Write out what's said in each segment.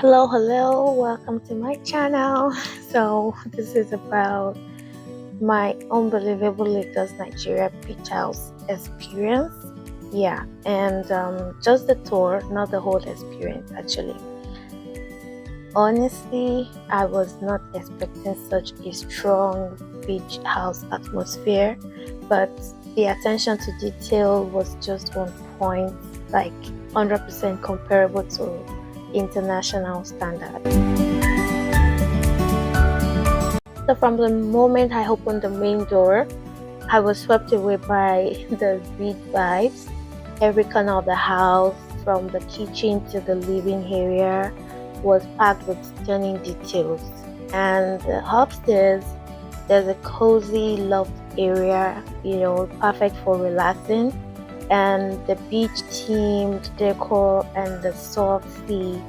Hello, welcome to my channel. So this is about my unbelievable Lagos Nigeria beach house experience. Yeah, and just the tour, not the whole experience actually. Honestly, I was not expecting such a strong beach house atmosphere, but the attention to detail was just on point, like 100% comparable to international standards. So from the moment I opened the main door, I was swept away by the beach vibes. Every corner of the house, from the kitchen to the living area, was packed with stunning details. And upstairs, there's a cozy loft area, perfect for relaxing. And the beach themed decor and the soft sea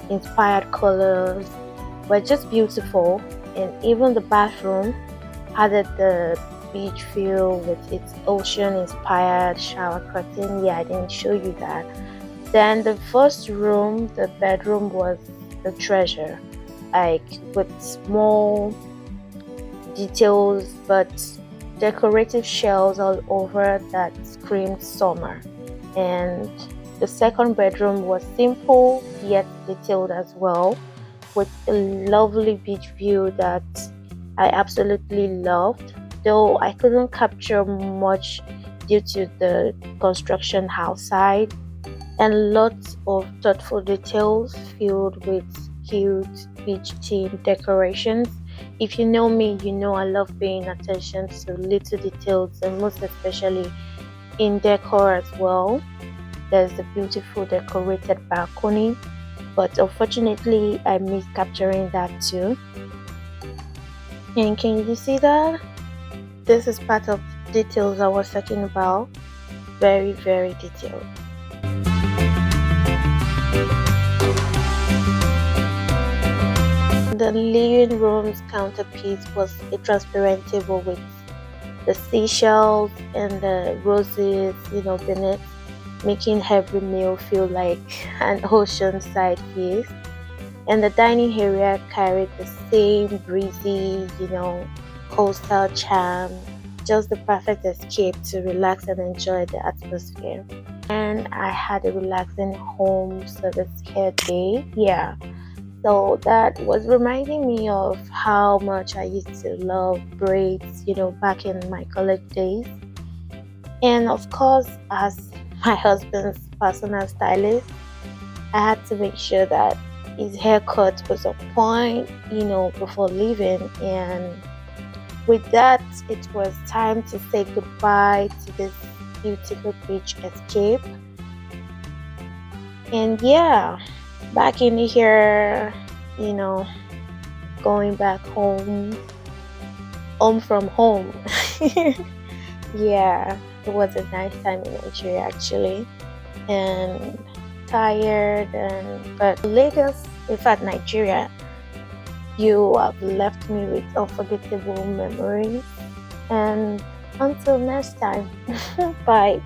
inspired colors were just beautiful. And even the bathroom added the beach feel with its ocean inspired shower curtain. Yeah, I didn't show you that. Then the first room, the bedroom, was the treasure, like with small details but decorative shells all over that screamed summer. And the second bedroom was simple yet detailed as well, with a lovely beach view that I absolutely loved, though I couldn't capture much due to the construction outside, and lots of thoughtful details filled with cute beach themed decorations. If you know me, you know I love paying attention to little details, and most especially in decor as well. There's the beautiful decorated balcony, but unfortunately I missed capturing that too. And can you see that? This is part of details I was talking about. Very, very detailed. The living room's counterpiece was a transparent table with the seashells and the roses, beneath, making every meal feel like an oceanside feast. And the dining area carried the same breezy, coastal charm, just the perfect escape to relax and enjoy the atmosphere. And I had a relaxing home service care day. Yeah. So that was reminding me of how much I used to love braids, back in my college days. And of course, as my husband's personal stylist, I had to make sure that his haircut was on point, before leaving. And with that, it was time to say goodbye to this beautiful beach escape. And yeah, back in here, going back home from home. Yeah, it was a nice time in Nigeria actually, and tired, but Lagos, in fact Nigeria, you have left me with unforgettable memories. And until next time, bye.